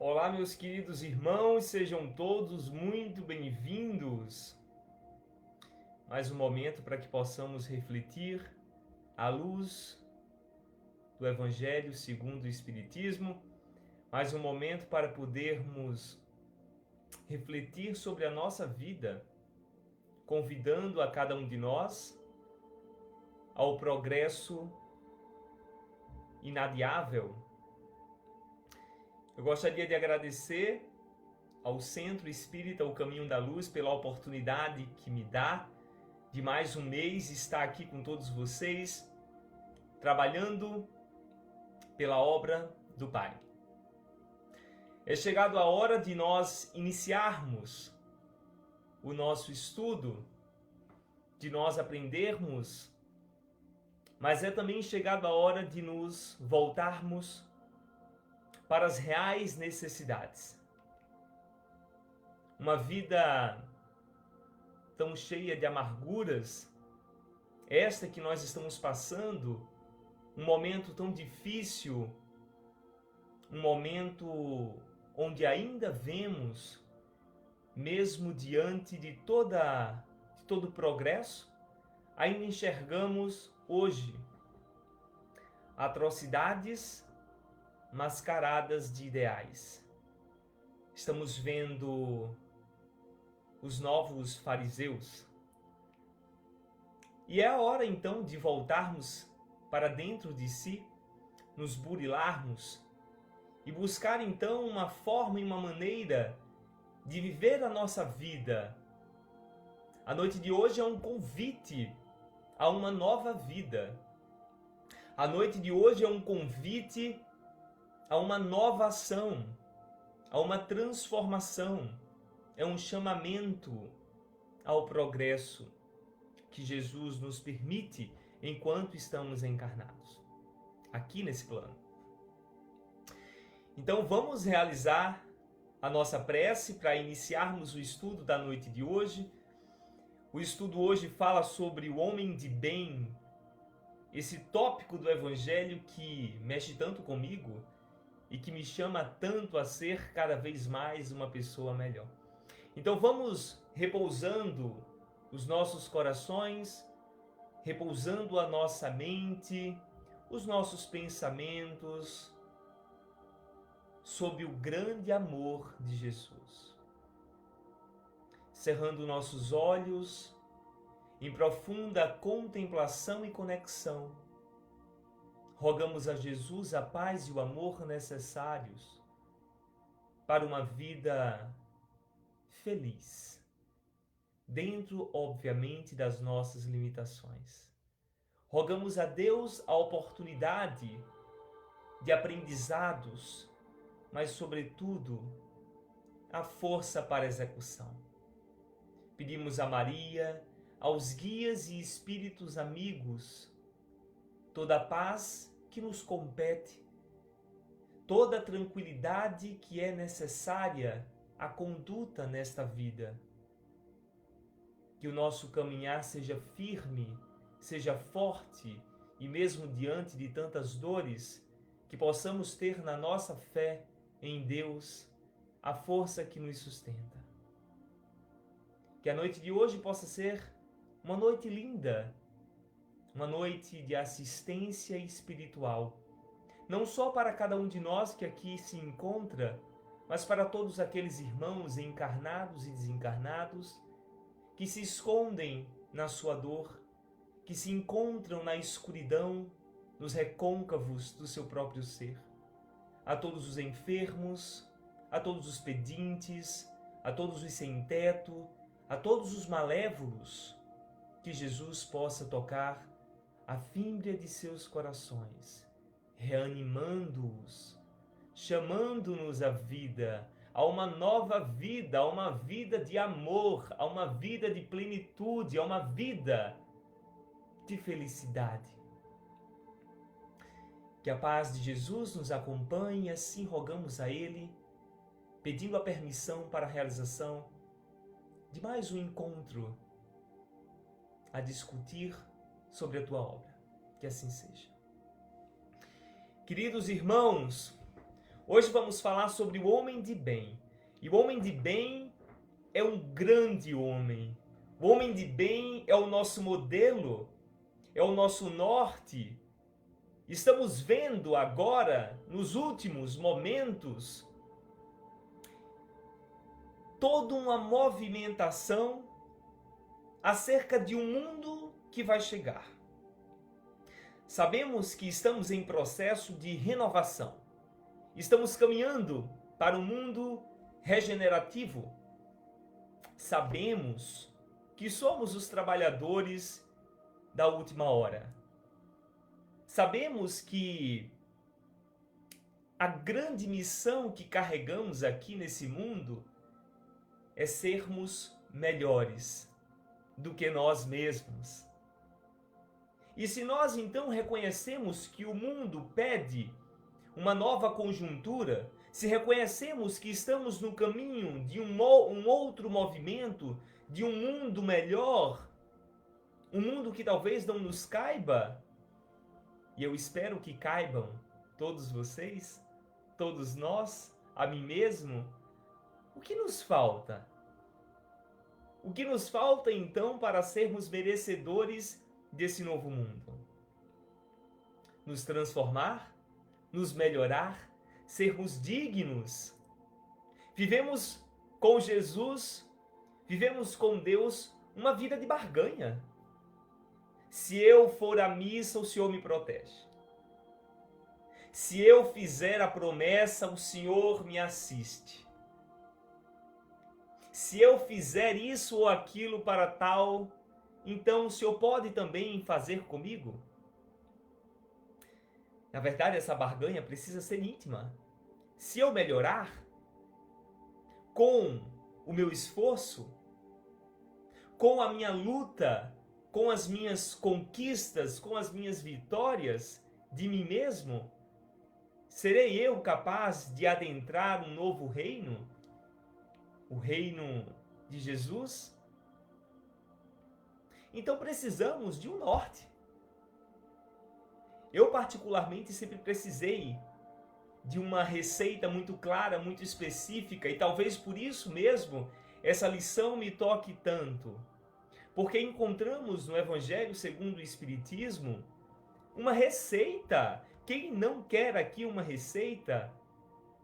Olá, meus queridos irmãos, sejam todos muito bem-vindos. Mais um momento para que possamos refletir à luz do Evangelho segundo o Espiritismo. Mais um momento para podermos refletir sobre a nossa vida, convidando a cada um de nós ao progresso inadiável. Eu gostaria de agradecer ao Centro Espírita O Caminho da Luz pela oportunidade que me dá de mais um mês estar aqui com todos vocês, trabalhando pela obra do Pai. É chegado a hora de nós iniciarmos o nosso estudo, de nós aprendermos, mas é também chegado a hora de nos voltarmos para as reais necessidades. Uma vida tão cheia de amarguras, esta que nós estamos passando, um momento tão difícil, um momento onde ainda vemos, mesmo diante de todo o progresso, ainda enxergamos hoje atrocidades mascaradas de ideais. Estamos vendo os novos fariseus. E é a hora então de voltarmos para dentro de si, nos burilarmos e buscar então uma forma e uma maneira de viver a nossa vida. A noite de hoje é um convite a uma nova vida. A noite de hoje é um convite a uma nova ação, a uma transformação, é um chamamento ao progresso que Jesus nos permite enquanto estamos encarnados, aqui nesse plano. Então vamos realizar a nossa prece para iniciarmos o estudo da noite de hoje. O estudo hoje fala sobre o homem de bem, esse tópico do Evangelho que mexe tanto comigo, e que me chama tanto a ser cada vez mais uma pessoa melhor. Então vamos repousando os nossos corações, repousando a nossa mente, os nossos pensamentos, sob o grande amor de Jesus. Cerrando nossos olhos em profunda contemplação e conexão, rogamos a Jesus a paz e o amor necessários para uma vida feliz, dentro, obviamente, das nossas limitações. Rogamos a Deus a oportunidade de aprendizados, mas, sobretudo, a força para a execução. Pedimos a Maria, aos guias e espíritos amigos, toda a paz que nos compete, toda a tranquilidade que é necessária à conduta nesta vida. Que o nosso caminhar seja firme, seja forte e mesmo diante de tantas dores, que possamos ter na nossa fé em Deus a força que nos sustenta. Que a noite de hoje possa ser uma noite linda, uma noite de assistência espiritual, não só para cada um de nós que aqui se encontra, mas para todos aqueles irmãos encarnados e desencarnados que se escondem na sua dor, que se encontram na escuridão, nos recôncavos do seu próprio ser. A todos os enfermos, a todos os pedintes, a todos os sem-teto, a todos os malévolos, que Jesus possa tocar a fímbria de seus corações, reanimando-os, chamando-nos à vida, a uma nova vida, a uma vida de amor, a uma vida de plenitude, a uma vida de felicidade. Que a paz de Jesus nos acompanhe, assim rogamos a Ele, pedindo a permissão para a realização de mais um encontro a discutir sobre a Tua obra. Que assim seja. Queridos irmãos, Hoje vamos falar sobre o homem de bem. E o homem de bem é um grande homem. O homem de bem é o nosso modelo, é o nosso norte. Estamos vendo agora, nos últimos momentos, toda uma movimentação acerca de um mundo que vai chegar. Sabemos que estamos em processo de renovação. Estamos caminhando para um mundo regenerativo. Sabemos que somos os trabalhadores da última hora. Sabemos que a grande missão que carregamos aqui nesse mundo é sermos melhores do que nós mesmos. E se nós então reconhecemos que o mundo pede uma nova conjuntura, se reconhecemos que estamos no caminho de um outro movimento, de um mundo melhor, um mundo que talvez não nos caiba, e eu espero que caibam todos vocês, todos nós, a mim mesmo, o que nos falta? O que nos falta então para sermos merecedores desse novo mundo? Nos transformar? Nos melhorar, sermos dignos. Vivemos com Jesus, vivemos com Deus uma vida de barganha. Se eu for à missa, o Senhor me protege. Se eu fizer a promessa, o Senhor me assiste. Se eu fizer isso ou aquilo para tal, então o Senhor pode também fazer comigo? Na verdade, essa barganha precisa ser íntima. Se eu melhorar com o meu esforço, com a minha luta, com as minhas conquistas, com as minhas vitórias de mim mesmo, serei eu capaz de adentrar um novo reino? O reino de Jesus? Então precisamos de um norte. Eu particularmente sempre precisei de uma receita muito clara, muito específica, e talvez por isso mesmo essa lição me toque tanto. Porque encontramos no Evangelho segundo o Espiritismo uma receita. Quem não quer aqui uma receita?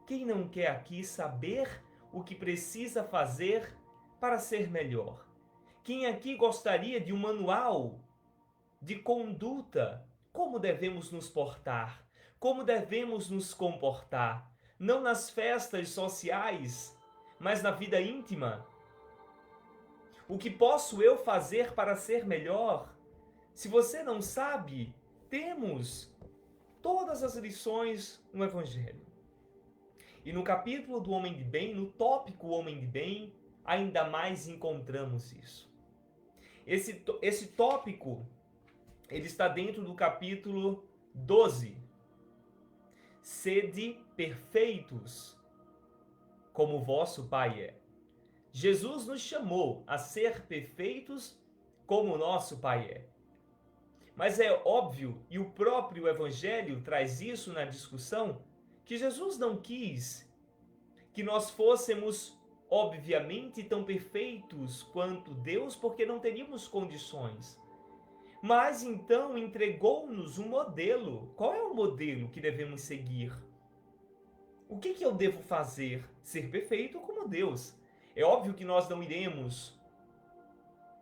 Quem não quer aqui saber o que precisa fazer para ser melhor? Quem aqui gostaria de um manual de conduta? Como devemos nos portar? Como devemos nos comportar? Não nas festas sociais, mas na vida íntima. O que posso eu fazer para ser melhor? Se você não sabe, temos todas as lições no Evangelho. E no capítulo do Homem de Bem, no tópico Homem de Bem, ainda mais encontramos isso. Esse tópico, ele está dentro do capítulo 12. Sede perfeitos, como vosso Pai é. Jesus nos chamou a ser perfeitos como o nosso Pai é. Mas é óbvio, e o próprio Evangelho traz isso na discussão, que Jesus não quis que nós fôssemos, obviamente, tão perfeitos quanto Deus, porque não teríamos condições. Mas então entregou-nos um modelo. Qual é o modelo que devemos seguir? O que eu devo fazer? Ser perfeito como Deus. É óbvio que nós não iremos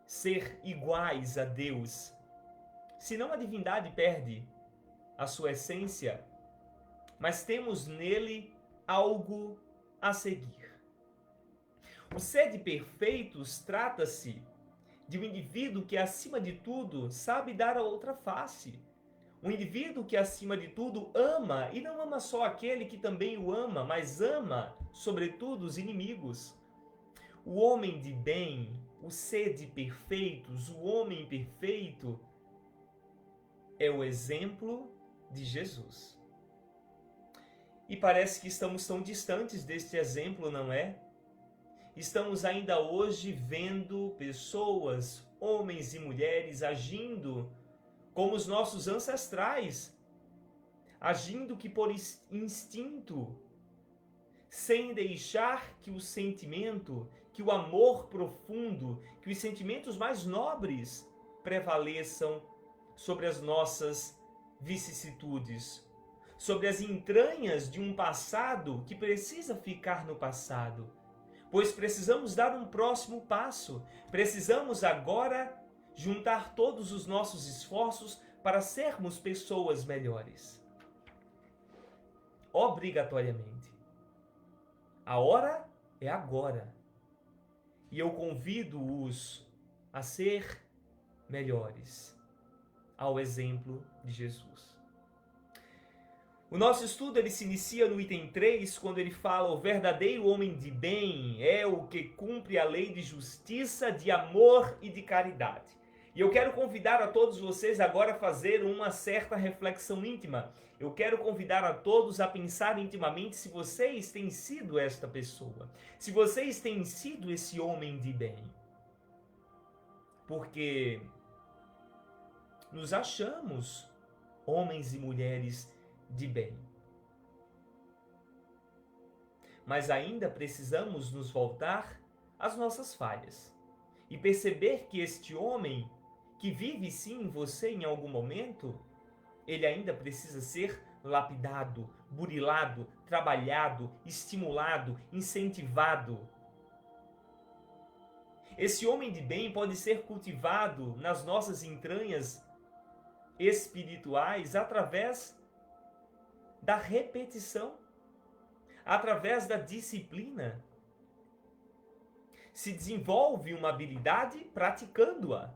ser iguais a Deus, senão a divindade perde a sua essência, mas temos nele algo a seguir. O ser de perfeitos trata-se de um indivíduo que, acima de tudo, sabe dar a outra face. Um indivíduo que, acima de tudo, ama, e não ama só aquele que também o ama, mas ama, sobretudo, os inimigos. O homem de bem, o ser de perfeitos, o homem perfeito, é o exemplo de Jesus. E parece que estamos tão distantes deste exemplo, não é? Estamos ainda hoje vendo pessoas, homens e mulheres, agindo como os nossos ancestrais, agindo que por instinto, sem deixar que o sentimento, que o amor profundo, que os sentimentos mais nobres prevaleçam sobre as nossas vicissitudes, sobre as entranhas de um passado que precisa ficar no passado, pois precisamos dar um próximo passo, precisamos agora juntar todos os nossos esforços para sermos pessoas melhores. Obrigatoriamente. A hora é agora. E eu convido-os a ser melhores, ao exemplo de Jesus. O nosso estudo ele se inicia no item 3, quando ele fala: o verdadeiro homem de bem é o que cumpre a lei de justiça, de amor e de caridade. E eu quero convidar a todos vocês agora a fazer uma certa reflexão íntima. Eu quero convidar a todos a pensar intimamente se vocês têm sido esta pessoa, se vocês têm sido esse homem de bem. Porque nos achamos homens e mulheres de bem. Mas ainda precisamos nos voltar às nossas falhas e perceber que este homem que vive sim em você em algum momento, ele ainda precisa ser lapidado, burilado, trabalhado, estimulado, incentivado. Esse homem de bem pode ser cultivado nas nossas entranhas espirituais através da repetição, através da disciplina. Se desenvolve uma habilidade praticando-a.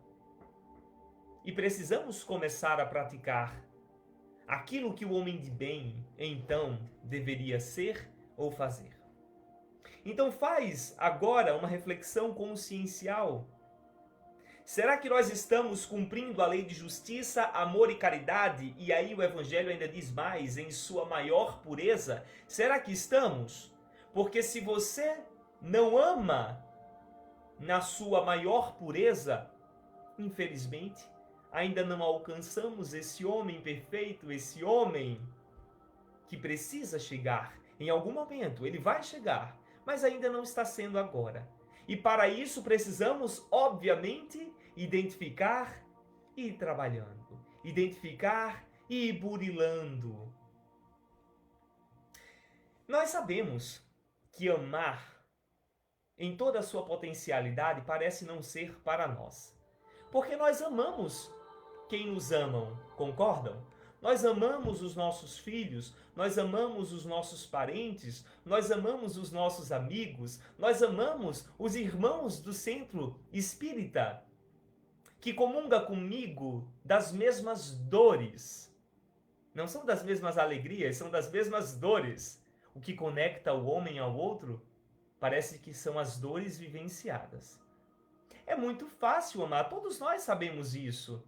E precisamos começar a praticar aquilo que o homem de bem, então, deveria ser ou fazer. Então faz agora uma reflexão consciencial. Será que nós estamos cumprindo a lei de justiça, amor e caridade? E aí o Evangelho ainda diz mais, em sua maior pureza. Será que estamos? Porque se você não ama na sua maior pureza, infelizmente, ainda não alcançamos esse homem perfeito, esse homem que precisa chegar. Em algum momento ele vai chegar, mas ainda não está sendo agora. E para isso precisamos, obviamente, identificar e ir trabalhando. Identificar e ir burilando. Nós sabemos que amar em toda a sua potencialidade parece não ser para nós. Porque nós amamos quem nos amam, concordam? Nós amamos os nossos filhos, nós amamos os nossos parentes, nós amamos os nossos amigos, nós amamos os irmãos do centro espírita, que comunga comigo das mesmas dores. Não são das mesmas alegrias, são das mesmas dores. O que conecta o homem ao outro parece que são as dores vivenciadas. É muito fácil amar, todos nós sabemos isso.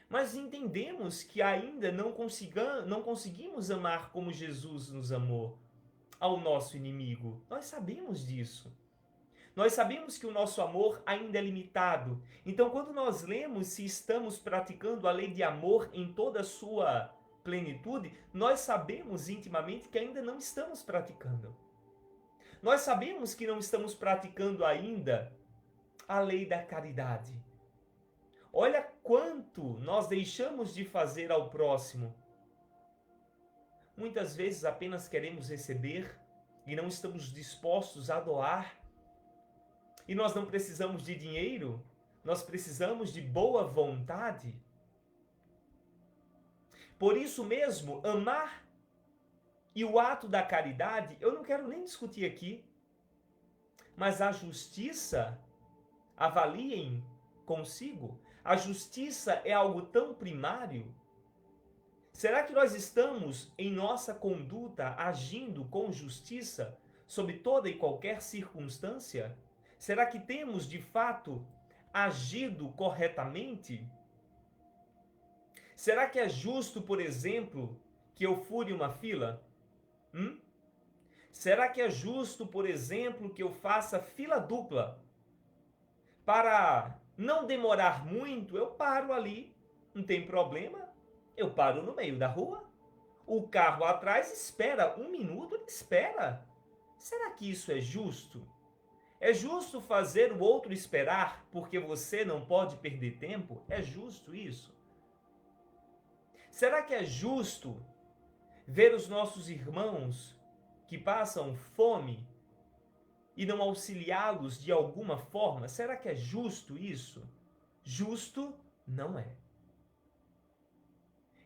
Mas entendemos que ainda não conseguimos amar como Jesus nos amou ao nosso inimigo. Nós sabemos disso. Nós sabemos que o nosso amor ainda é limitado. Então, quando nós lemos se estamos praticando a lei de amor em toda a sua plenitude, nós sabemos intimamente que ainda não estamos praticando. Nós sabemos que não estamos praticando ainda a lei da caridade. Olha quanto nós deixamos de fazer ao próximo. Muitas vezes apenas queremos receber e não estamos dispostos a doar. E nós não precisamos de dinheiro, nós precisamos de boa vontade. Por isso mesmo, amar e o ato da caridade, eu não quero nem discutir aqui, mas a justiça, avaliem consigo, a justiça é algo tão primário. Será que nós estamos, em nossa conduta, agindo com justiça sob toda e qualquer circunstância? Será que temos, de fato, agido corretamente? Será que é justo, por exemplo, que eu fure uma fila? Será que é justo, por exemplo, que eu faça fila dupla? Para não demorar muito, eu paro ali, não tem problema, eu paro no meio da rua. O carro atrás espera 1 minuto, ele espera. será que isso é justo? É justo fazer o outro esperar porque você não pode perder tempo? É justo isso? Será que é justo ver os nossos irmãos que passam fome e não auxiliá-los de alguma forma? Será que é justo isso? Justo não é.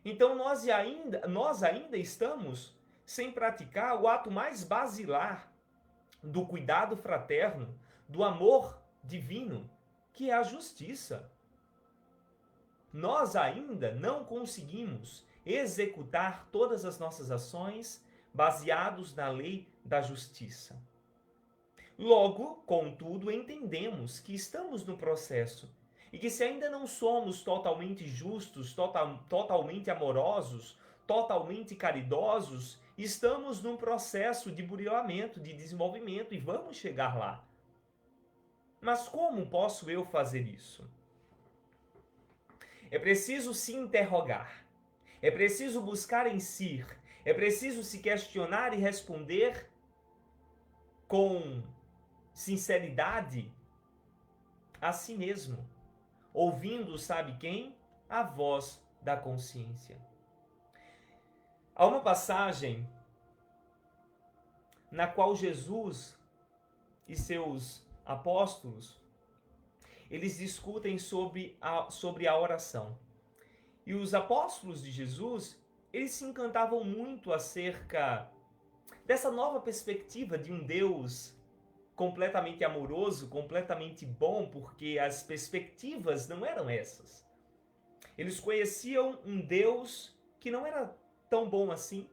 Então nós ainda estamos sem praticar o ato mais basilar do cuidado fraterno, do amor divino, que é a justiça. Nós ainda não conseguimos executar todas as nossas ações baseados na lei da justiça. Logo, contudo, entendemos que estamos no processo e que se ainda não somos totalmente justos, totalmente amorosos, totalmente caridosos, estamos num processo de burilamento, de desenvolvimento e vamos chegar lá. Mas como posso eu fazer isso? É preciso se interrogar, é preciso buscar em si, é preciso se questionar e responder com sinceridade a si mesmo, ouvindo, sabe quem? A voz da consciência. Há uma passagem na qual Jesus e seus apóstolos eles discutem sobre a oração. E os apóstolos de Jesus, eles se encantavam muito acerca dessa nova perspectiva de um Deus completamente amoroso, completamente bom, porque as perspectivas não eram essas. Eles conheciam um Deus que não era tão bom assim,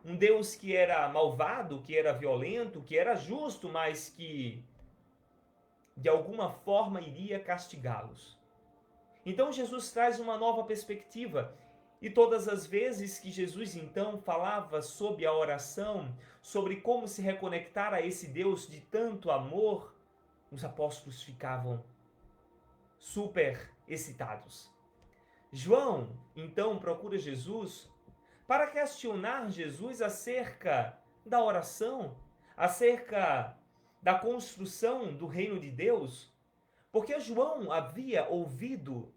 um Deus que era malvado, que era violento, que era justo, mas que de alguma forma iria castigá-los. Então Jesus traz uma nova perspectiva. E todas as vezes que Jesus então falava sobre a oração, sobre como se reconectar a esse Deus de tanto amor, os apóstolos ficavam super excitados. João então procura Jesus para questionar Jesus acerca da oração, acerca da construção do reino de Deus, porque João havia ouvido,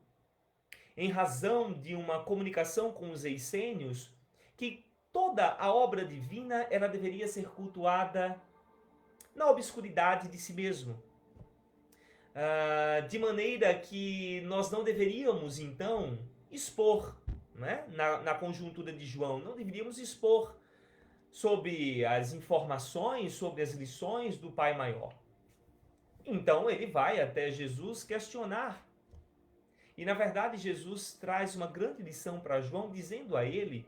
em razão de uma comunicação com os essênios, que toda a obra divina ela deveria ser cultuada na obscuridade de si mesmo. De maneira que nós não deveríamos, então, expor, né? Na conjuntura de João, não deveríamos expor sobre as informações, sobre as lições do Pai Maior. Então ele vai até Jesus questionar. E na verdade Jesus traz uma grande lição para João, dizendo a ele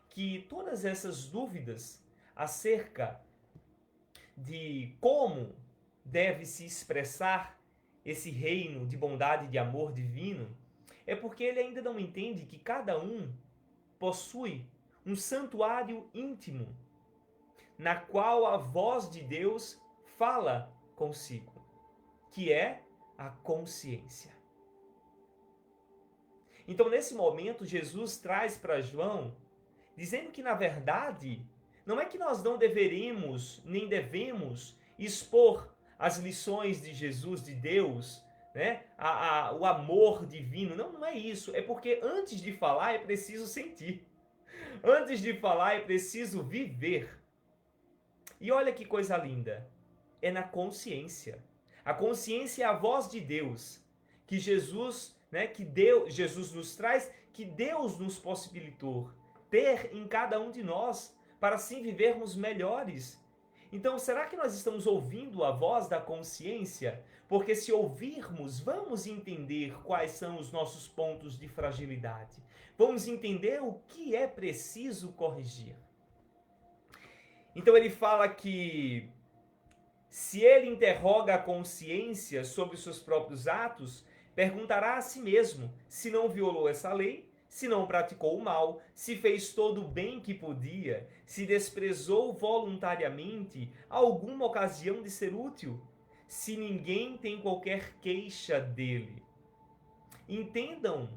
que todas essas dúvidas acerca de como deve se expressar esse reino de bondade e de amor divino, é porque ele ainda não entende que cada um possui um santuário íntimo, na qual a voz de Deus fala consigo, que é a consciência. Então, nesse momento, Jesus traz para João, dizendo que, na verdade, não é que nós não deveríamos, nem devemos expor as lições de Jesus, de Deus, né? O amor divino. Não, não é isso. É porque antes de falar é preciso sentir. Antes de falar é preciso viver. E olha que coisa linda, é na consciência. A consciência é a voz de Deus, que Jesus, né, Jesus nos traz, que Deus nos possibilitou ter em cada um de nós, para assim vivermos melhores. Então, será que nós estamos ouvindo a voz da consciência? Porque se ouvirmos, vamos entender quais são os nossos pontos de fragilidade. Vamos entender o que é preciso corrigir. Então ele fala que se ele interroga a consciência sobre os seus próprios atos, perguntará a si mesmo se não violou essa lei, se não praticou o mal, se fez todo o bem que podia, se desprezou voluntariamente alguma ocasião de ser útil, se ninguém tem qualquer queixa dele. Entendam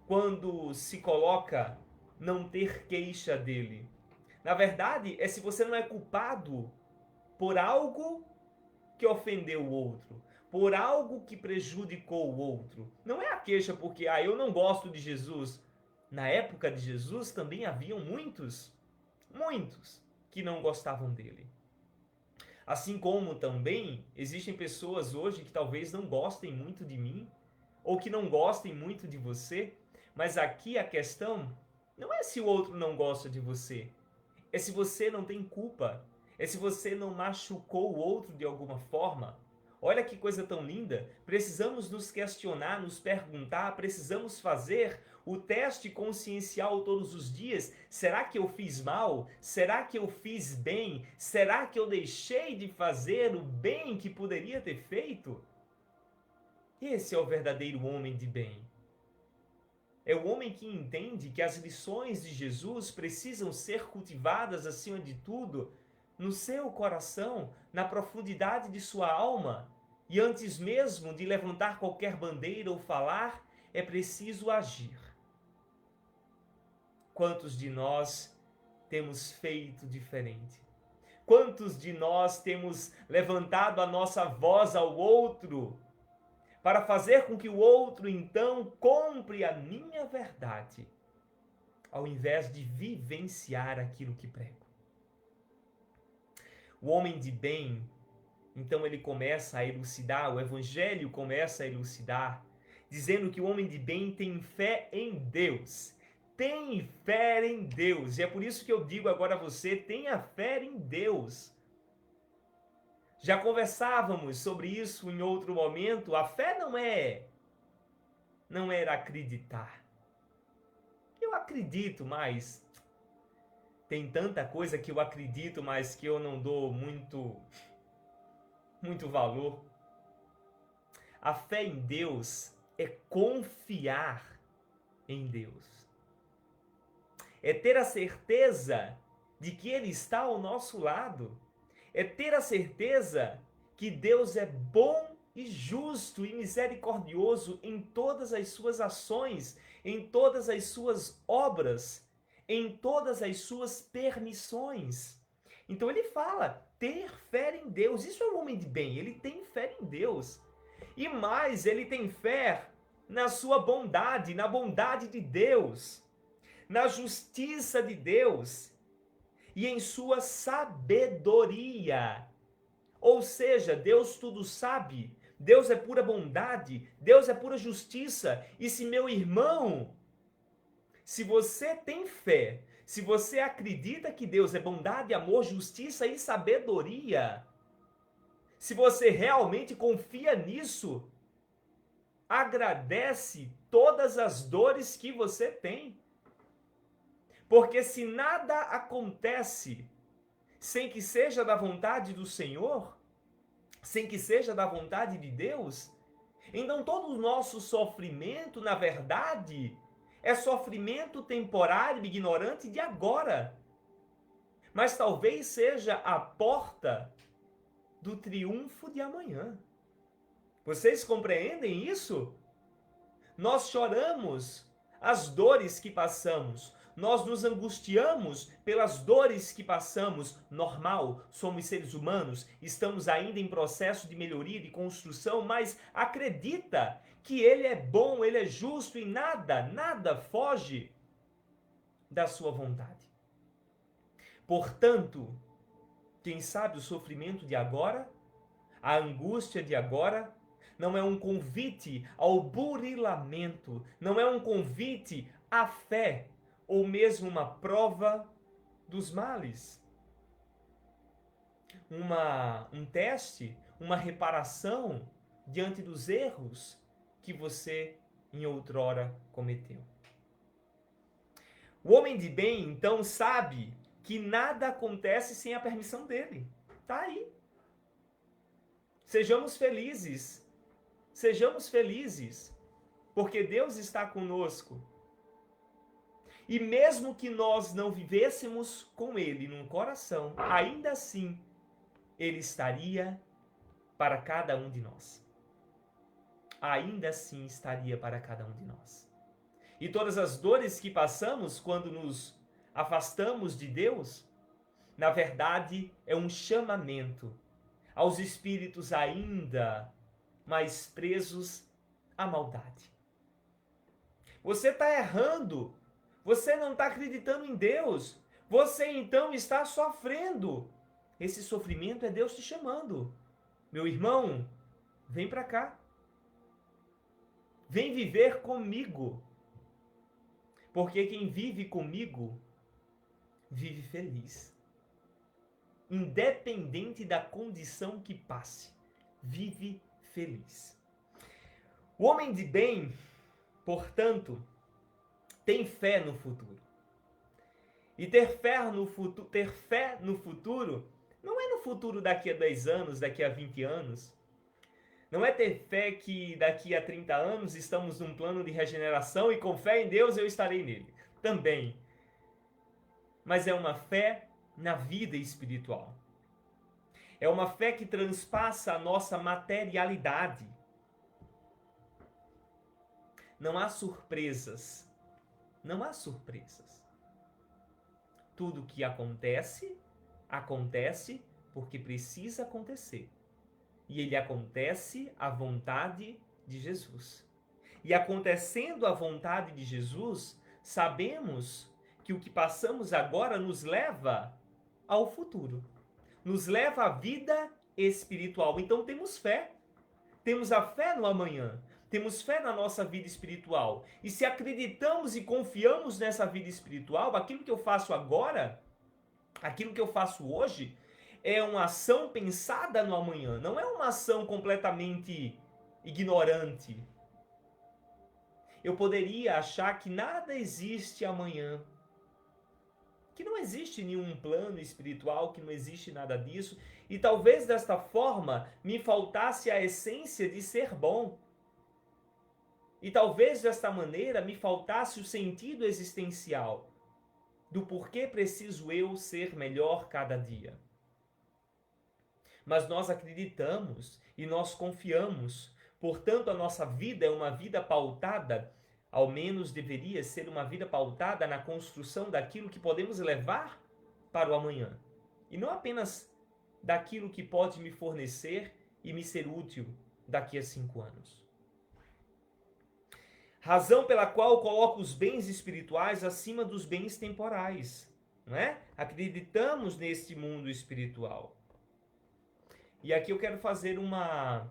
quando se coloca não ter queixa dele. Na verdade, é se você não é culpado por algo que ofendeu o outro, por algo que prejudicou o outro. Não é a queixa porque eu não gosto de Jesus. Na época de Jesus também haviam muitos que não gostavam dele. Assim como também existem pessoas hoje que talvez não gostem muito de mim, ou que não gostem muito de você, mas aqui a questão não é se o outro não gosta de você, é se você não tem culpa, é se você não machucou o outro de alguma forma. Olha que coisa tão linda! Precisamos nos questionar, nos perguntar, precisamos fazer o teste consciencial todos os dias. Será que eu fiz mal? Será que eu fiz bem? Será que eu deixei de fazer o bem que poderia ter feito? Esse é o verdadeiro homem de bem. É o homem que entende que as lições de Jesus precisam ser cultivadas, acima de tudo, no seu coração, na profundidade de sua alma. E antes mesmo de levantar qualquer bandeira ou falar, é preciso agir. Quantos de nós temos feito diferente? Quantos de nós temos levantado a nossa voz ao outro para fazer com que o outro então compre a minha verdade, ao invés de vivenciar aquilo que prego? O homem de bem, então ele começa a elucidar, o Evangelho começa a elucidar, dizendo que o homem de bem tem fé em Deus. Tem fé em Deus. E é por isso que eu digo agora a você, tenha fé em Deus. Já conversávamos sobre isso em outro momento. A fé não era acreditar. Eu acredito, mas tem tanta coisa que eu acredito, mas que eu não dou muito valor. A fé em Deus é confiar em Deus. É ter a certeza de que Ele está ao nosso lado. É ter a certeza que Deus é bom e justo e misericordioso em todas as suas ações, em todas as suas obras, em todas as suas permissões. Então ele fala, ter fé em Deus. Isso é um homem de bem, ele tem fé em Deus. E mais, ele tem fé na sua bondade, na bondade de Deus, na justiça de Deus e em sua sabedoria. Ou seja, Deus tudo sabe, Deus é pura bondade, Deus é pura justiça. E se meu irmão, se você tem fé, se você acredita que Deus é bondade, amor, justiça e sabedoria, se você realmente confia nisso, agradece todas as dores que você tem. Porque se nada acontece sem que seja da vontade do Senhor, sem que seja da vontade de Deus, então todo o nosso sofrimento, na verdade, é sofrimento temporário, ignorante de agora. Mas talvez seja a porta do triunfo de amanhã. Vocês compreendem isso? Nós choramos as dores que passamos, nós nos angustiamos pelas dores que passamos, normal, somos seres humanos, estamos ainda em processo de melhoria, de construção, mas acredita que Ele é bom, Ele é justo e nada foge da sua vontade. Portanto, quem sabe o sofrimento de agora, a angústia de agora, não é um convite ao burilamento, não é um convite à fé, ou mesmo uma prova dos males. Um teste, uma reparação diante dos erros que você em outrora cometeu. O homem de bem, então, sabe que nada acontece sem a permissão dele. Tá aí. Sejamos felizes, porque Deus está conosco. E mesmo que nós não vivêssemos com Ele num coração, ainda assim, Ele estaria para cada um de nós. Ainda assim estaria para cada um de nós. E todas as dores que passamos quando nos afastamos de Deus, Na verdade, é um chamamento aos espíritos ainda mais presos à maldade. Você está errando, você não está acreditando em Deus, você então está sofrendo. Esse sofrimento é Deus te chamando. Meu irmão, vem para cá. Vem viver comigo. Porque quem vive comigo, vive feliz. Independente da condição que passe, vive feliz. O homem de bem, portanto, tem fé no futuro. E ter fé no futuro não é no futuro daqui a 10 anos, daqui a 20 anos. Não é ter fé que daqui a 30 anos estamos num plano de regeneração e com fé em Deus eu estarei nele. Também. Mas é uma fé na vida espiritual. É uma fé que transpassa a nossa materialidade. Não há surpresas. Não há surpresas. Tudo que acontece, acontece porque precisa acontecer. E ele acontece à vontade de Jesus. E acontecendo à vontade de Jesus, sabemos que o que passamos agora nos leva ao futuro. Nos leva à vida espiritual. Então temos fé. Temos a fé no amanhã. Temos fé na nossa vida espiritual. E se acreditamos e confiamos nessa vida espiritual, aquilo que eu faço agora, aquilo que eu faço hoje, é uma ação pensada no amanhã. Não é uma ação completamente ignorante. Eu poderia achar que nada existe amanhã. Que não existe nenhum plano espiritual, que não existe nada disso. E talvez desta forma me faltasse a essência de ser bom. E talvez desta maneira me faltasse o sentido existencial do porquê preciso eu ser melhor cada dia. Mas nós acreditamos e nós confiamos, portanto a nossa vida é uma vida pautada, ao menos deveria ser uma vida pautada na construção daquilo que podemos levar para o amanhã. E não apenas daquilo que pode me fornecer e me ser útil daqui a 5 anos. Razão pela qual coloco os bens espirituais acima dos bens temporais, não é? Acreditamos neste mundo espiritual. E aqui eu quero fazer uma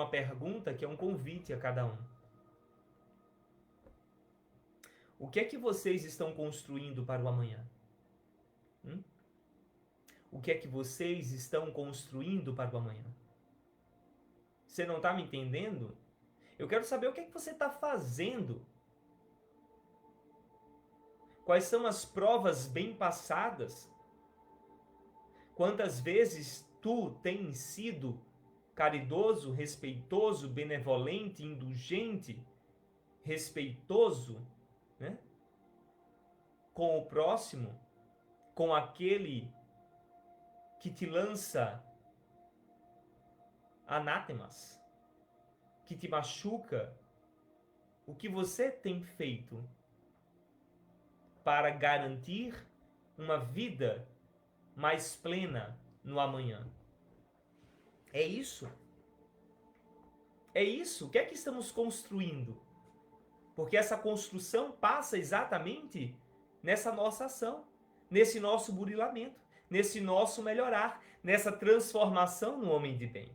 pergunta que é um convite a cada um. O que é que vocês estão construindo para o amanhã? O que é que vocês estão construindo para o amanhã? Você não está me entendendo? Eu quero saber o que é que você está fazendo. Quais são as provas bem passadas? Quantas vezes tu tens sido caridoso, respeitoso, benevolente, indulgente, respeitoso, né? Com o próximo, com aquele que te lança anátemas, que te machuca? O que você tem feito para garantir uma vida mais plena no amanhã? É isso? É isso? O que é que estamos construindo? Porque essa construção passa exatamente nessa nossa ação, nesse nosso burilamento, nesse nosso melhorar, nessa transformação no homem de bem.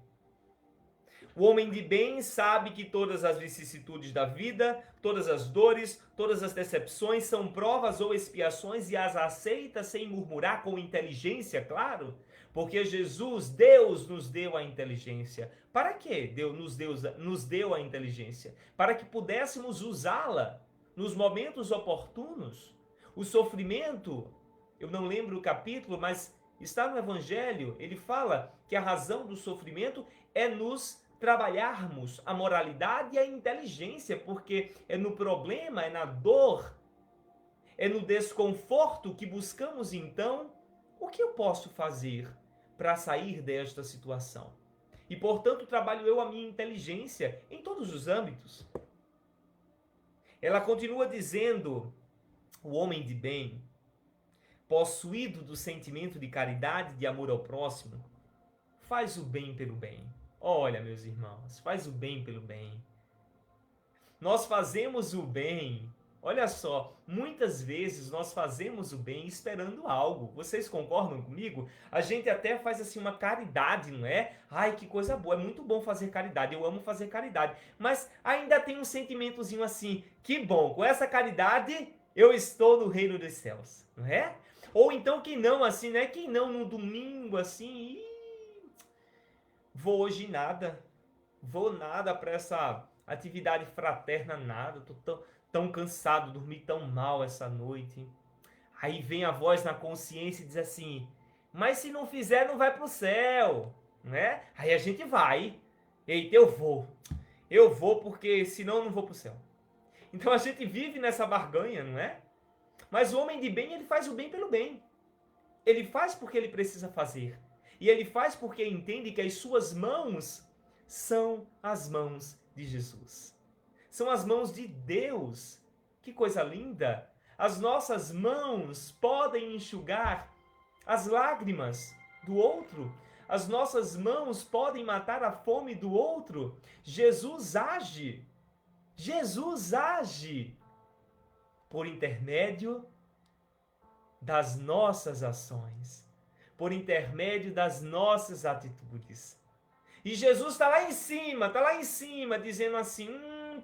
O homem de bem sabe que todas as vicissitudes da vida, todas as dores, todas as decepções são provas ou expiações e as aceita sem murmurar, com inteligência, claro, porque Jesus, Deus, nos deu a inteligência. Para quê? Deus nos deu a inteligência? Para que pudéssemos usá-la nos momentos oportunos. O sofrimento, eu não lembro o capítulo, mas está no Evangelho, ele fala que a razão do sofrimento é nos trabalharmos a moralidade e a inteligência, porque é no problema, é na dor, é no desconforto que buscamos então o que eu posso fazer para sair desta situação. E portanto trabalho eu a minha inteligência em todos os âmbitos. Ela continua dizendo, o homem de bem possuído do sentimento de caridade, de amor ao próximo, faz o bem pelo bem. Olha, meus irmãos, faz o bem pelo bem. Nós fazemos o bem, olha só, muitas vezes nós fazemos o bem esperando algo. Vocês concordam comigo? A gente até faz assim uma caridade, não é? Ai, que coisa boa, é muito bom fazer caridade, eu amo fazer caridade. Mas ainda tem um sentimentozinho assim, que bom, com essa caridade eu estou no reino dos céus, não é? Ou então quem não assim, né? Quem não no domingo assim, vou hoje nada, vou nada para essa atividade fraterna, nada, tô tão cansado, dormi tão mal essa noite. Aí vem a voz na consciência e diz assim, mas se não fizer não vai pro céu, né? Aí a gente vai, eita, eu vou porque senão eu não vou pro céu. Então a gente vive nessa barganha, não é? Mas o homem de bem, ele faz o bem pelo bem. Ele faz porque ele precisa fazer. E ele faz porque entende que as suas mãos são as mãos de Jesus. São as mãos de Deus. Que coisa linda! As nossas mãos podem enxugar as lágrimas do outro. As nossas mãos podem matar a fome do outro. Jesus age. Jesus age por intermédio das nossas ações, por intermédio das nossas atitudes. E Jesus está lá em cima, dizendo assim,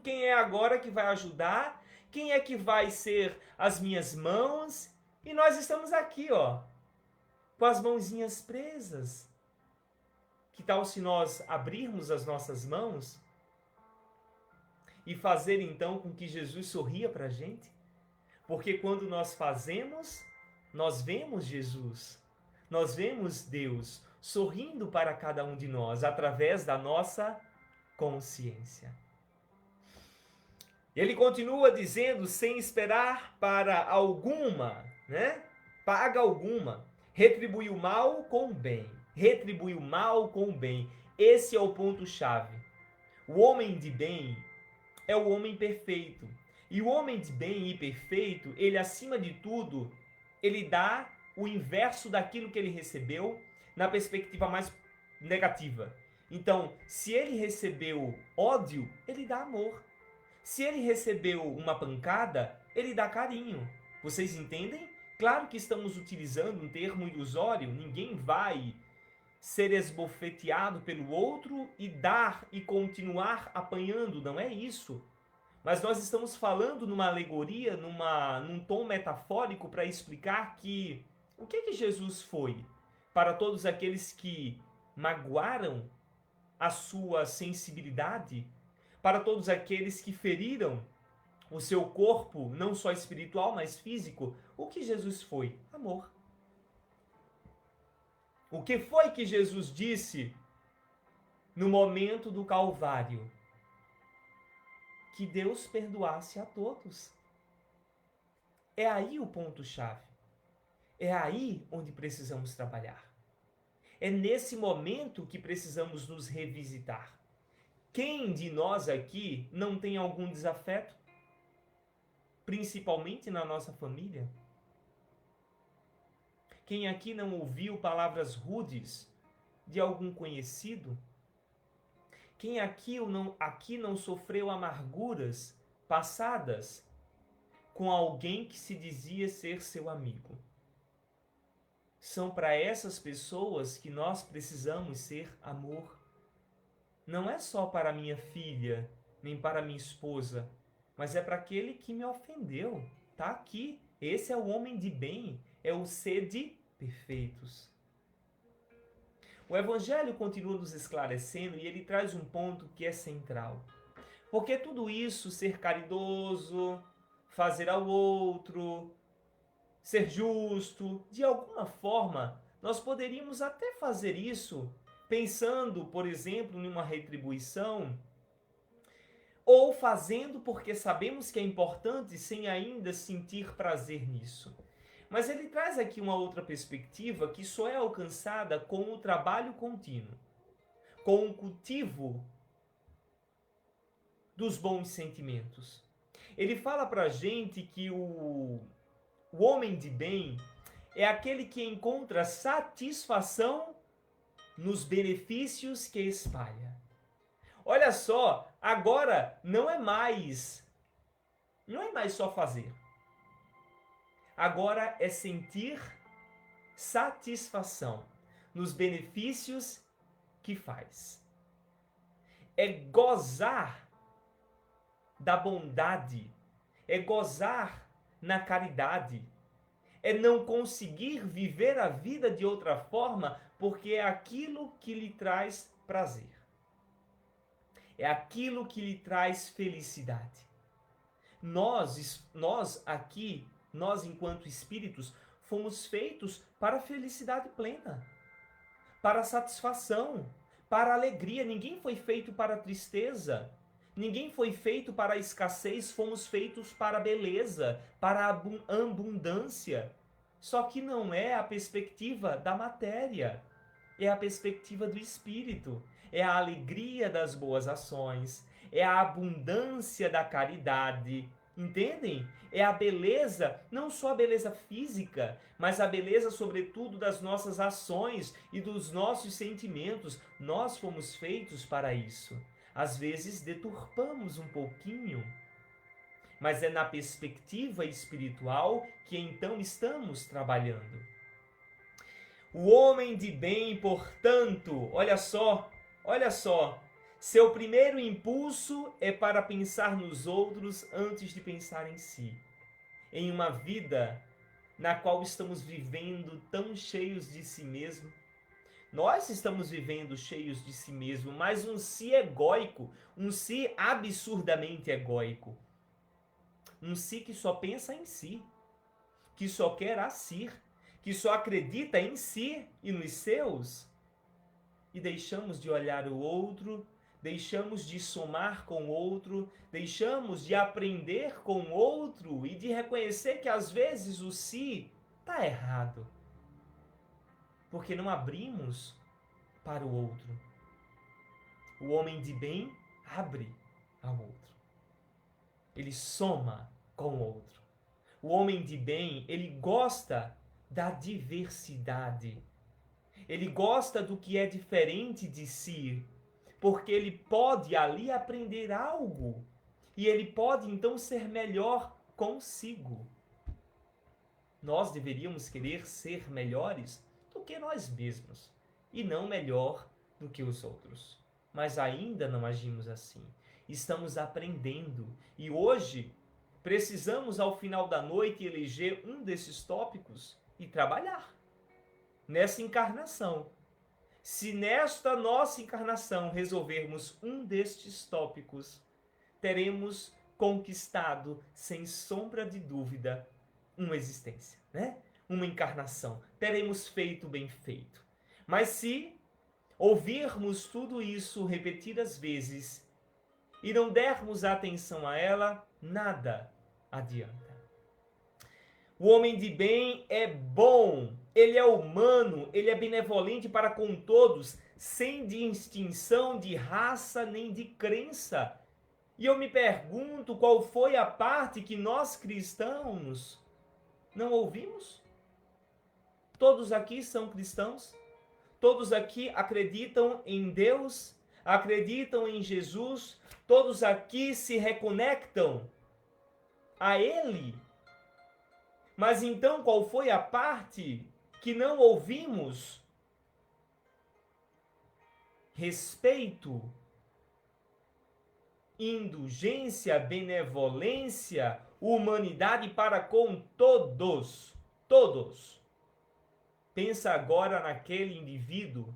quem é agora que vai ajudar? Quem é que vai ser as minhas mãos? E nós estamos aqui, ó, com as mãozinhas presas. Que tal se nós abrirmos as nossas mãos e fazer então com que Jesus sorria para a gente? Porque quando nós fazemos, nós vemos Jesus, nós vemos Deus sorrindo para cada um de nós através da nossa consciência. Ele continua dizendo, sem esperar para alguma, né? Paga alguma. Retribui o mal com o bem. Retribui o mal com o bem. Esse é o ponto-chave. O homem de bem é o homem perfeito. E o homem de bem e perfeito, ele acima de tudo, ele dá o inverso daquilo que ele recebeu na perspectiva mais negativa. Então, se ele recebeu ódio, ele dá amor. Se ele recebeu uma pancada, ele dá carinho. Vocês entendem? Claro que estamos utilizando um termo ilusório, ninguém vai ser esbofeteado pelo outro e dar e continuar apanhando, não é isso. Mas nós estamos falando numa alegoria, num tom metafórico para explicar que o que Jesus foi para todos aqueles que magoaram a sua sensibilidade, para todos aqueles que feriram o seu corpo, não só espiritual, mas físico. O que Jesus foi? Amor. O que foi que Jesus disse no momento do Calvário? Que Deus perdoasse a todos. É aí o ponto-chave. É aí onde precisamos trabalhar. É nesse momento que precisamos nos revisitar. Quem de nós aqui não tem algum desafeto? Principalmente na nossa família? Quem aqui não ouviu palavras rudes de algum conhecido? Quem aqui não sofreu amarguras passadas com alguém que se dizia ser seu amigo? São para essas pessoas que nós precisamos ser amor. Não é só para minha filha, nem para minha esposa, mas é para aquele que me ofendeu. Tá aqui. Esse é o homem de bem, é o ser de perfeitos. O Evangelho continua nos esclarecendo e ele traz um ponto que é central. Porque tudo isso, ser caridoso, fazer ao outro, ser justo, de alguma forma, nós poderíamos até fazer isso pensando, por exemplo, em uma retribuição, ou fazendo porque sabemos que é importante sem ainda sentir prazer nisso. Mas ele traz aqui uma outra perspectiva que só é alcançada com o trabalho contínuo, com o cultivo dos bons sentimentos. Ele fala para a gente que o homem de bem, é aquele que encontra satisfação nos benefícios que espalha. Olha só, agora não é mais só fazer. Agora é sentir satisfação nos benefícios que faz. É gozar da bondade, é gozar na caridade, é não conseguir viver a vida de outra forma porque é aquilo que lhe traz prazer. É aquilo que lhe traz felicidade. Nós aqui, nós enquanto espíritos, fomos feitos para a felicidade plena, para a satisfação, para a alegria. Ninguém foi feito para a tristeza. Ninguém foi feito para a escassez. Fomos feitos para a beleza, para a abundância. Só que não é a perspectiva da matéria. É a perspectiva do espírito. É a alegria das boas ações. É a abundância da caridade. Entendem? É a beleza, não só a beleza física, mas a beleza, sobretudo, das nossas ações e dos nossos sentimentos. Nós fomos feitos para isso. Às vezes deturpamos um pouquinho, mas é na perspectiva espiritual que então estamos trabalhando. O homem de bem, portanto, olha só, seu primeiro impulso é para pensar nos outros antes de pensar em si. Em uma vida na qual estamos vivendo tão cheios de si mesmo. Nós estamos vivendo cheios de si mesmo, mas um si egóico, um si absurdamente egóico. Um si que só pensa em si, que só quer a si, que só acredita em si e nos seus. E deixamos de olhar o outro, deixamos de somar com o outro, deixamos de aprender com o outro e de reconhecer que às vezes o si está errado. Porque não abrimos para o outro. O homem de bem abre ao outro. Ele soma com o outro. O homem de bem, ele gosta da diversidade. Ele gosta do que é diferente de si, porque ele pode ali aprender algo e ele pode então ser melhor consigo. Nós deveríamos querer ser melhores do que nós mesmos e não melhor do que os outros. Mas ainda não agimos assim. Estamos aprendendo e hoje precisamos ao final da noite eleger um desses tópicos e trabalhar nessa encarnação. Se nesta nossa encarnação resolvermos um destes tópicos, teremos conquistado, sem sombra de dúvida, uma existência, né? Uma encarnação. Teremos feito bem feito. Mas se ouvirmos tudo isso repetidas vezes e não dermos atenção a ela, nada adianta. O homem de bem é bom, ele é humano, ele é benevolente para com todos, sem distinção de raça nem de crença. E eu me pergunto qual foi a parte que nós cristãos não ouvimos? Todos aqui são cristãos? Todos aqui acreditam em Deus? Acreditam em Jesus? Todos aqui se reconectam a Ele? Mas então qual foi a parte que não ouvimos? Respeito, indulgência, benevolência, humanidade para com todos. Todos. Pensa agora naquele indivíduo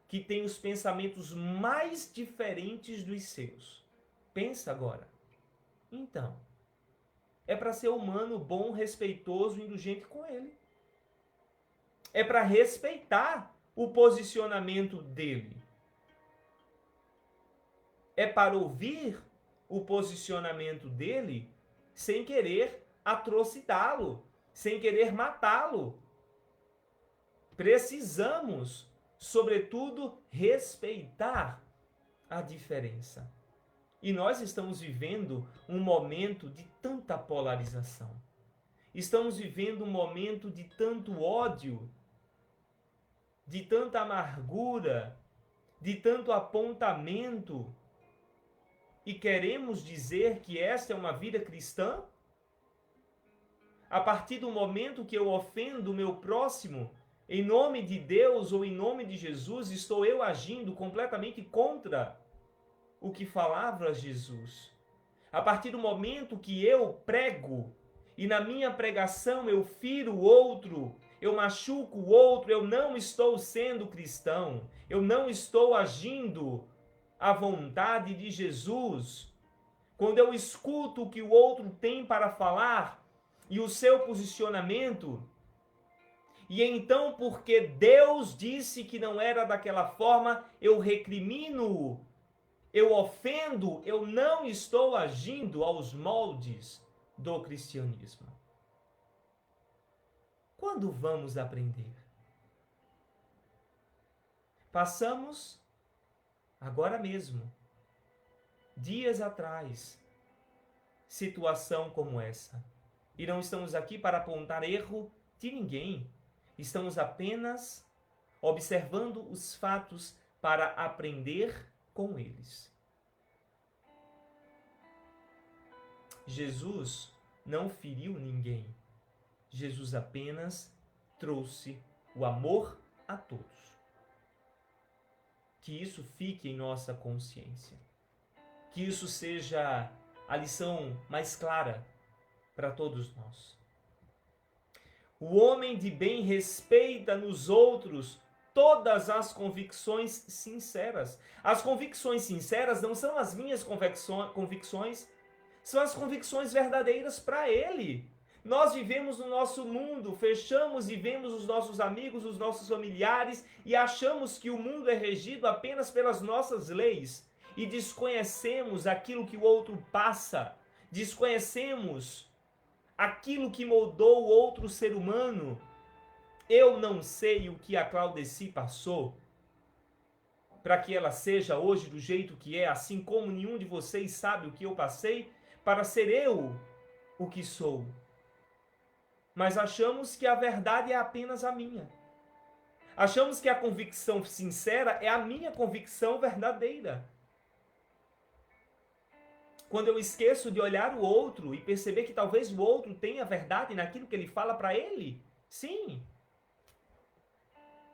que tem os pensamentos mais diferentes dos seus. Pensa agora. Então, é para ser humano, bom, respeitoso, indulgente com ele. É para respeitar o posicionamento dele. É para ouvir o posicionamento dele sem querer atrocidá-lo, sem querer matá-lo. Precisamos, sobretudo, respeitar a diferença. E nós estamos vivendo um momento de tanta polarização. estamos vivendo um momento de tanto ódio, de tanta amargura, de tanto apontamento, e queremos dizer que esta é uma vida cristã? A partir do momento que eu ofendo o meu próximo, em nome de Deus ou em nome de Jesus, estou eu agindo completamente contra o que falava Jesus. A partir do momento que eu prego e na minha pregação eu firo o outro, eu machuco o outro, eu não estou sendo cristão, eu não estou agindo à vontade de Jesus. Quando eu escuto o que o outro tem para falar e o seu posicionamento, e então, porque Deus disse que não era daquela forma, eu recrimino, eu ofendo, eu não estou agindo aos moldes do cristianismo. Quando vamos aprender? Passamos, agora mesmo, dias atrás, situação como essa. E não estamos aqui para apontar erro de ninguém. Estamos apenas observando os fatos para aprender com eles. Jesus não feriu ninguém. Jesus apenas trouxe o amor a todos. Que isso fique em nossa consciência. Que isso seja a lição mais clara para todos nós. O homem de bem respeita nos outros todas as convicções sinceras. As convicções sinceras não são as minhas convicções, são as convicções verdadeiras para ele. Nós vivemos no nosso mundo, fechamos e vemos os nossos amigos, os nossos familiares e achamos que o mundo é regido apenas pelas nossas leis e desconhecemos aquilo que o outro passa, desconhecemos aquilo que moldou o outro ser humano. Eu não sei o que a Claudeci passou para que ela seja hoje do jeito que é, assim como nenhum de vocês sabe o que eu passei para ser eu o que sou. Mas achamos que a verdade é apenas a minha. Achamos que a convicção sincera é a minha convicção verdadeira. Quando eu esqueço de olhar o outro e perceber que talvez o outro tenha verdade naquilo que ele fala para ele, sim.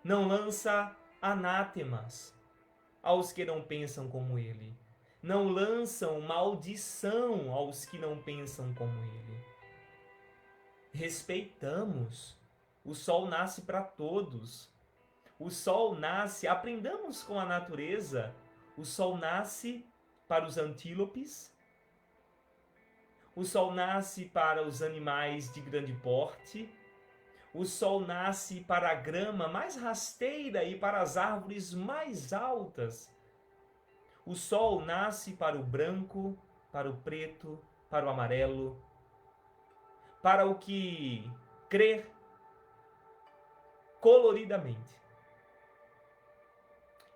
Não lança anátemas aos que não pensam como ele. Não lançam maldição aos que não pensam como ele. Respeitamos. O sol nasce para todos. O sol nasce, aprendamos com a natureza. O sol nasce para os antílopes. O sol nasce para os animais de grande porte. O sol nasce para a grama mais rasteira e para as árvores mais altas. O sol nasce para o branco, para o preto, para o amarelo, para o que crê coloridamente.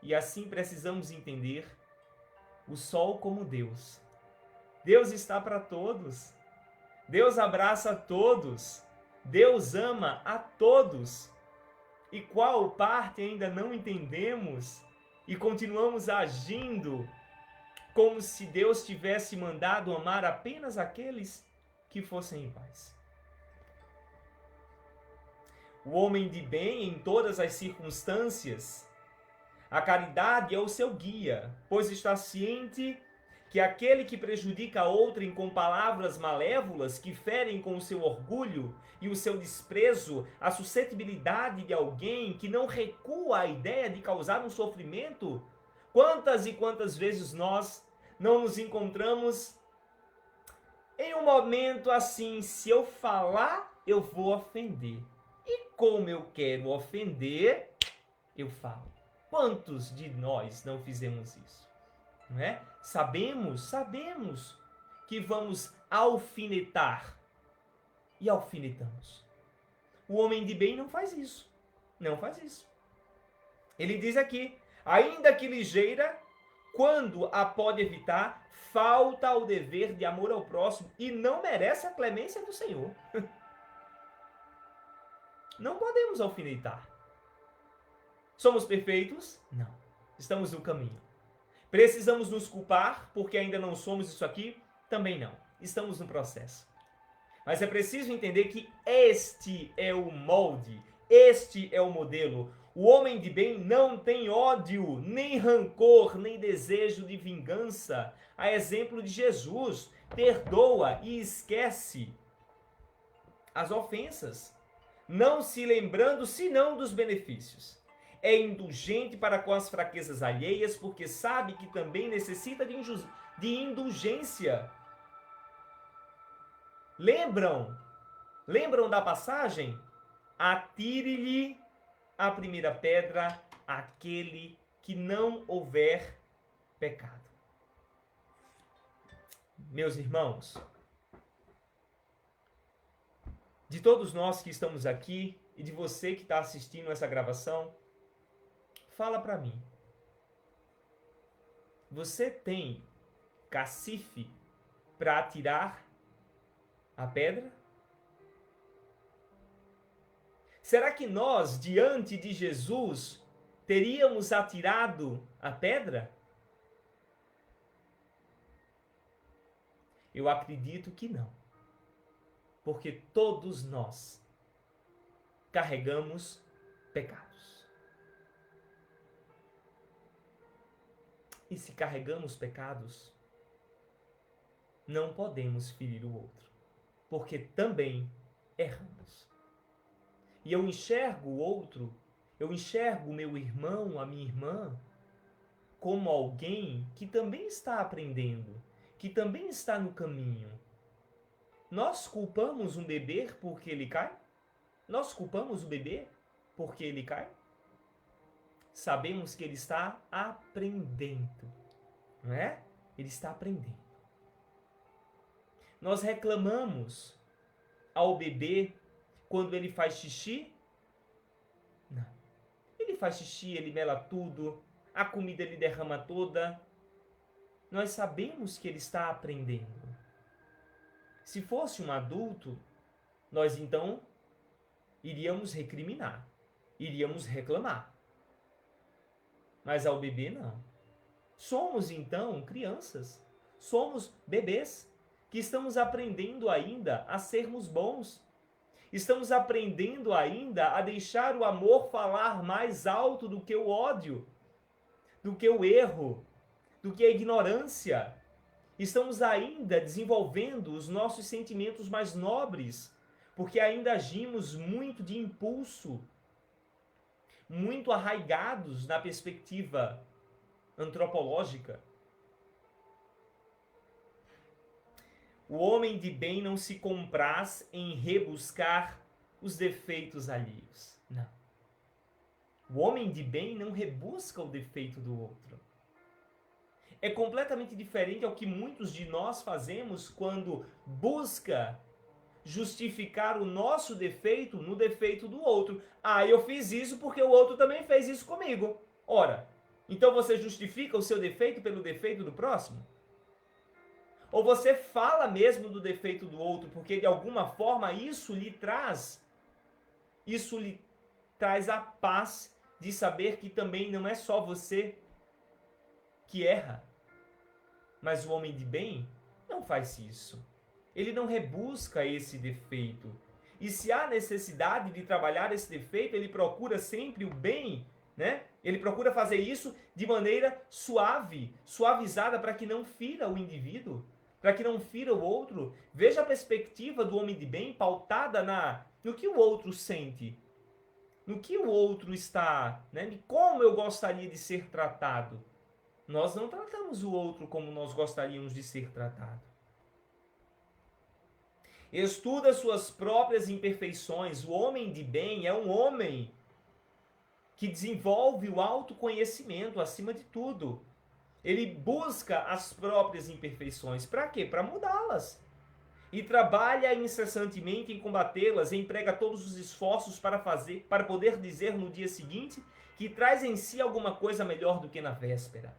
E assim precisamos entender o sol como Deus. Deus está para todos. Deus abraça a todos. Deus ama a todos. E qual parte ainda não entendemos e continuamos agindo como se Deus tivesse mandado amar apenas aqueles que fossem iguais. O homem de bem em todas as circunstâncias, a caridade é o seu guia, pois está ciente que aquele que prejudica outrem com palavras malévolas, que ferem com o seu orgulho e o seu desprezo a suscetibilidade de alguém que não recua à ideia de causar um sofrimento, quantas e quantas vezes nós não nos encontramos em um momento assim, se eu falar, eu vou ofender. E como eu quero ofender, eu falo. Quantos de nós não fizemos isso? Não é? Sabemos que vamos alfinetar e alfinetamos. O homem de bem não faz isso. Não faz isso. Ele diz aqui, ainda que ligeira, quando a pode evitar, falta ao dever de amor ao próximo e não merece a clemência do Senhor. Não podemos alfinetar. Somos perfeitos? Não. Estamos no caminho. Precisamos nos culpar porque ainda não somos isso aqui? Também não. Estamos no processo. Mas é preciso entender que este é o molde, este é o modelo. O homem de bem não tem ódio, nem rancor, nem desejo de vingança. A exemplo de Jesus, perdoa e esquece as ofensas, não se lembrando senão dos benefícios. É indulgente para com as fraquezas alheias, porque sabe que também necessita de indulgência. Lembram da passagem? Atire-lhe a primeira pedra aquele que não houver pecado. Meus irmãos, de todos nós que estamos aqui e de você que está assistindo essa gravação, fala para mim. Você tem cacife para atirar a pedra? Será que nós, diante de Jesus, teríamos atirado a pedra? Eu acredito que não. Porque todos nós carregamos pecados. E se carregamos pecados, não podemos ferir o outro, porque também erramos. E eu enxergo o outro, eu enxergo o meu irmão, a minha irmã, como alguém que também está aprendendo, que também está no caminho. Nós culpamos um bebê porque ele cai? Nós culpamos o bebê porque ele cai? Sabemos que ele está aprendendo, não é? Ele está aprendendo. Nós reclamamos ao bebê quando ele faz xixi? Não. Ele faz xixi, ele mela tudo, a comida ele derrama toda. Nós sabemos que ele está aprendendo. Se fosse um adulto, nós então iríamos recriminar, iríamos reclamar. Mas ao bebê não. Somos então crianças, somos bebês que estamos aprendendo ainda a sermos bons. Estamos aprendendo ainda a deixar o amor falar mais alto do que o ódio, do que o erro, do que a ignorância. Estamos ainda desenvolvendo os nossos sentimentos mais nobres, porque ainda agimos muito de impulso, muito arraigados na perspectiva antropológica. O homem de bem não se compraz em rebuscar os defeitos alheios. Não. O homem de bem não rebusca o defeito do outro. É completamente diferente ao que muitos de nós fazemos quando busca justificar o nosso defeito no defeito do outro. Ah, eu fiz isso porque o outro também fez isso comigo. Ora, então você justifica o seu defeito pelo defeito do próximo? Ou você fala mesmo do defeito do outro porque de alguma forma isso lhe traz a paz de saber que também não é só você que erra. Mas o homem de bem não faz isso. Ele não rebusca esse defeito. E se há necessidade de trabalhar esse defeito, ele procura sempre o bem, né? Ele procura fazer isso de maneira suave, suavizada, para que não fira o indivíduo, para que não fira o outro. Veja a perspectiva do homem de bem pautada no que o outro sente, no que o outro está, né? Como eu gostaria de ser tratado. Nós não tratamos o outro como nós gostaríamos de ser tratado. Estuda suas próprias imperfeições. O homem de bem é um homem que desenvolve o autoconhecimento acima de tudo. Ele busca as próprias imperfeições. Para quê? Para mudá-las. E trabalha incessantemente em combatê-las, emprega todos os esforços para poder dizer no dia seguinte que traz em si alguma coisa melhor do que na véspera.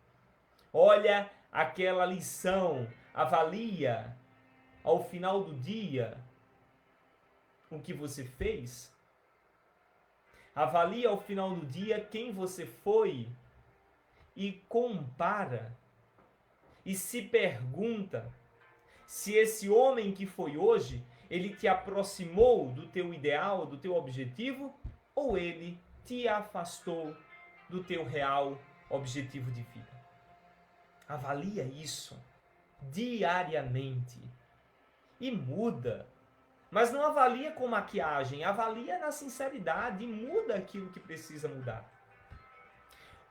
Olha aquela lição, avalia ao final do dia o que você fez. Avalie ao final do dia quem você foi e compara e se pergunta se esse homem que foi hoje, ele te aproximou do teu ideal, do teu objetivo, ou ele te afastou do teu real objetivo de vida. Avalia isso diariamente e muda. Mas não avalia com maquiagem, avalia na sinceridade e muda aquilo que precisa mudar.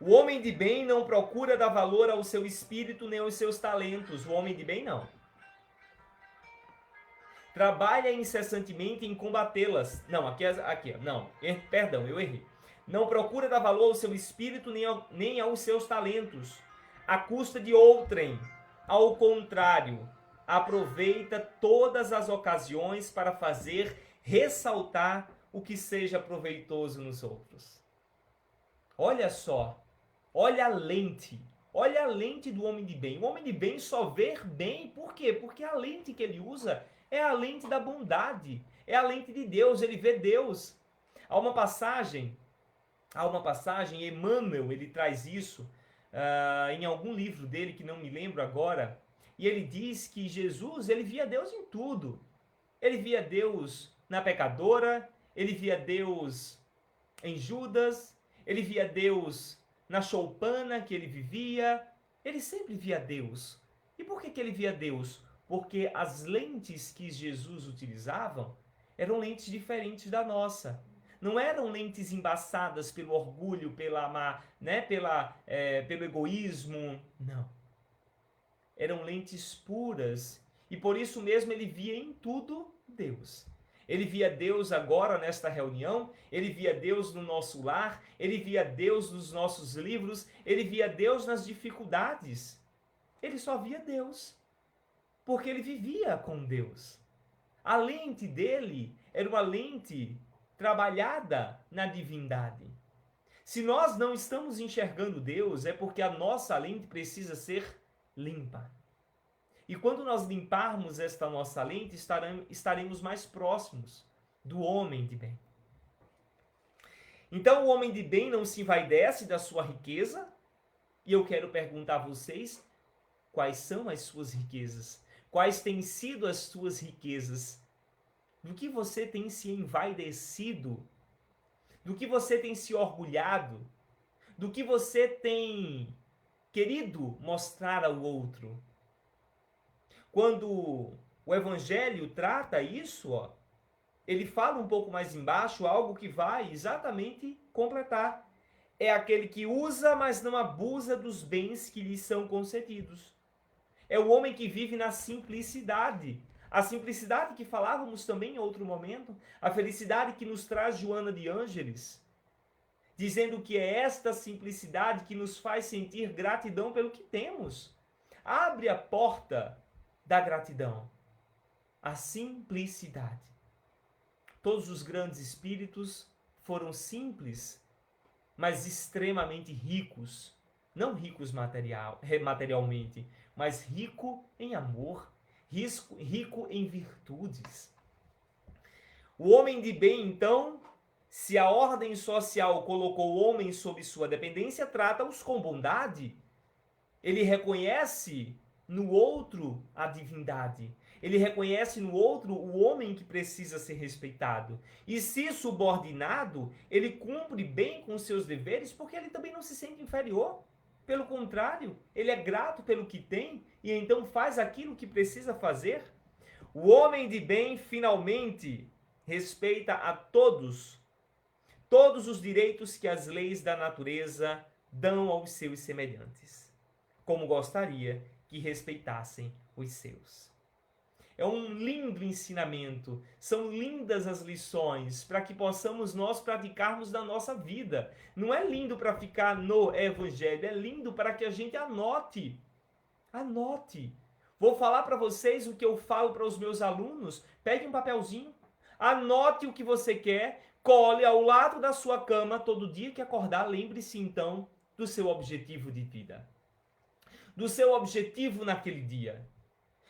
O homem de bem não procura dar valor ao seu espírito nem aos seus talentos. O homem de bem não. Trabalha incessantemente em combatê-las. Não, perdão, eu errei. Não procura dar valor ao seu espírito nem aos seus talentos, à custa de outrem. Ao contrário, aproveita todas as ocasiões para fazer ressaltar o que seja proveitoso nos outros. Olha só, olha a lente do homem de bem. O homem de bem só vê bem, por quê? Porque a lente que ele usa é a lente da bondade, é a lente de Deus, ele vê Deus. Há uma passagem, Emmanuel, ele traz isso em algum livro dele, que não me lembro agora, e ele diz que Jesus, ele via Deus em tudo. Ele via Deus na pecadora, ele via Deus em Judas, ele via Deus na choupana que ele vivia, ele sempre via Deus. E por que ele via Deus? Porque as lentes que Jesus utilizava eram lentes diferentes da nossa. Não eram lentes embaçadas pelo orgulho, pelo egoísmo. Não. Eram lentes puras. E por isso mesmo ele via em tudo Deus. Ele via Deus agora nesta reunião, ele via Deus no nosso lar, ele via Deus nos nossos livros, ele via Deus nas dificuldades. Ele só via Deus. Porque ele vivia com Deus. A lente dele era uma lente trabalhada na divindade. Se nós não estamos enxergando Deus, é porque a nossa lente precisa ser limpa. E quando nós limparmos esta nossa lente, estaremos mais próximos do homem de bem. Então, o homem de bem não se envaidece da sua riqueza, e eu quero perguntar a vocês, quais são as suas riquezas? Quais têm sido as suas riquezas? Do que você tem se envaidecido? Do que você tem se orgulhado? Do que você tem querido mostrar ao outro? Quando o Evangelho trata isso, ele fala um pouco mais embaixo algo que vai exatamente completar. É aquele que usa, mas não abusa dos bens que lhe são concedidos. É o homem que vive na simplicidade. A simplicidade que falávamos também em outro momento. A felicidade que nos traz Joana de Ângeles. Dizendo que é esta simplicidade que nos faz sentir gratidão pelo que temos. Abre a porta da gratidão. A simplicidade. Todos os grandes espíritos foram simples, mas extremamente ricos. Não ricos materialmente, mas rico em amor, rico em virtudes. O homem de bem, então, se a ordem social colocou o homem sob sua dependência, trata-os com bondade. Ele reconhece no outro a divindade. Ele reconhece no outro o homem que precisa ser respeitado. E se subordinado, ele cumpre bem com seus deveres porque ele também não se sente inferior. Pelo contrário, ele é grato pelo que tem e então faz aquilo que precisa fazer. O homem de bem, finalmente, respeita a todos os direitos que as leis da natureza dão aos seus semelhantes, como gostaria que respeitassem os seus. É um lindo ensinamento, são lindas as lições para que possamos nós praticarmos na nossa vida. Não é lindo para ficar no Evangelho, é lindo para que a gente anote. Anote. Vou falar para vocês o que eu falo para os meus alunos. Pegue um papelzinho, anote o que você quer, cole ao lado da sua cama todo dia que acordar. Lembre-se então do seu objetivo de vida, do seu objetivo naquele dia.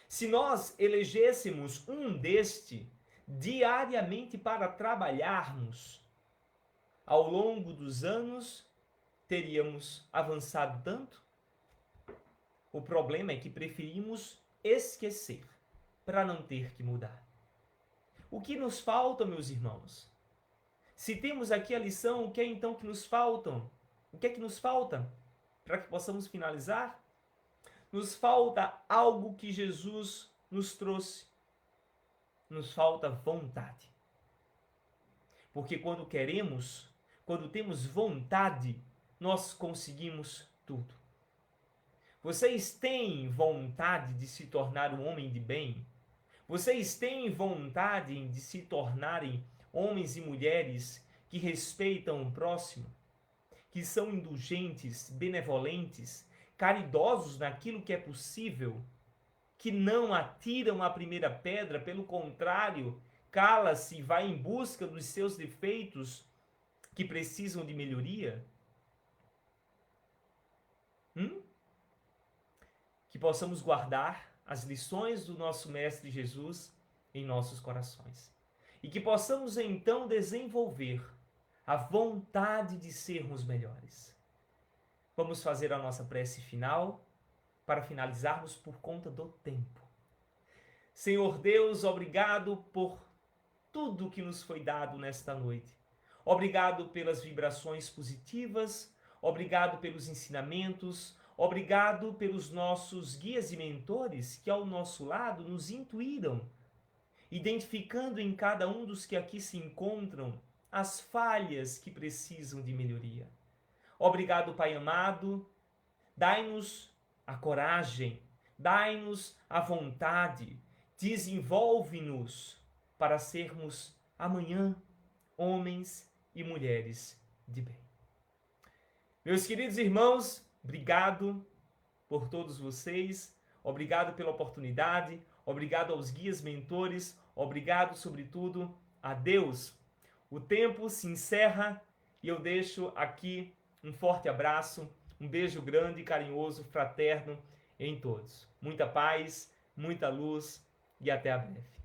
Se nós elegêssemos um diariamente para trabalharmos, ao longo dos anos, teríamos avançado tanto? O problema é que preferimos esquecer para não ter que mudar. O que nos falta, meus irmãos? Se temos aqui a lição, o que é então que nos faltam? O que é que nos falta para que possamos finalizar? Nos falta algo que Jesus nos trouxe. Nos falta vontade. Porque quando queremos, quando temos vontade, nós conseguimos tudo. Vocês têm vontade de se tornar um homem de bem? Vocês têm vontade de se tornarem homens e mulheres que respeitam o próximo, que são indulgentes, benevolentes, caridosos naquilo que é possível, que não atiram a primeira pedra, pelo contrário, cala-se e vai em busca dos seus defeitos que precisam de melhoria? Que possamos guardar as lições do nosso Mestre Jesus em nossos corações. E que possamos então desenvolver a vontade de sermos melhores. Vamos fazer a nossa prece final para finalizarmos por conta do tempo. Senhor Deus, obrigado por tudo que nos foi dado nesta noite. Obrigado pelas vibrações positivas, obrigado pelos ensinamentos, obrigado pelos nossos guias e mentores que ao nosso lado nos intuíram, identificando em cada um dos que aqui se encontram as falhas que precisam de melhoria. Obrigado, Pai amado, dai-nos a coragem, dai-nos a vontade, desenvolve-nos para sermos amanhã homens e mulheres de bem. Meus queridos irmãos, obrigado por todos vocês, obrigado pela oportunidade, obrigado aos guias mentores, obrigado sobretudo a Deus. O tempo se encerra e eu deixo aqui um forte abraço, um beijo grande, carinhoso, fraterno em todos. Muita paz, muita luz e até a breve.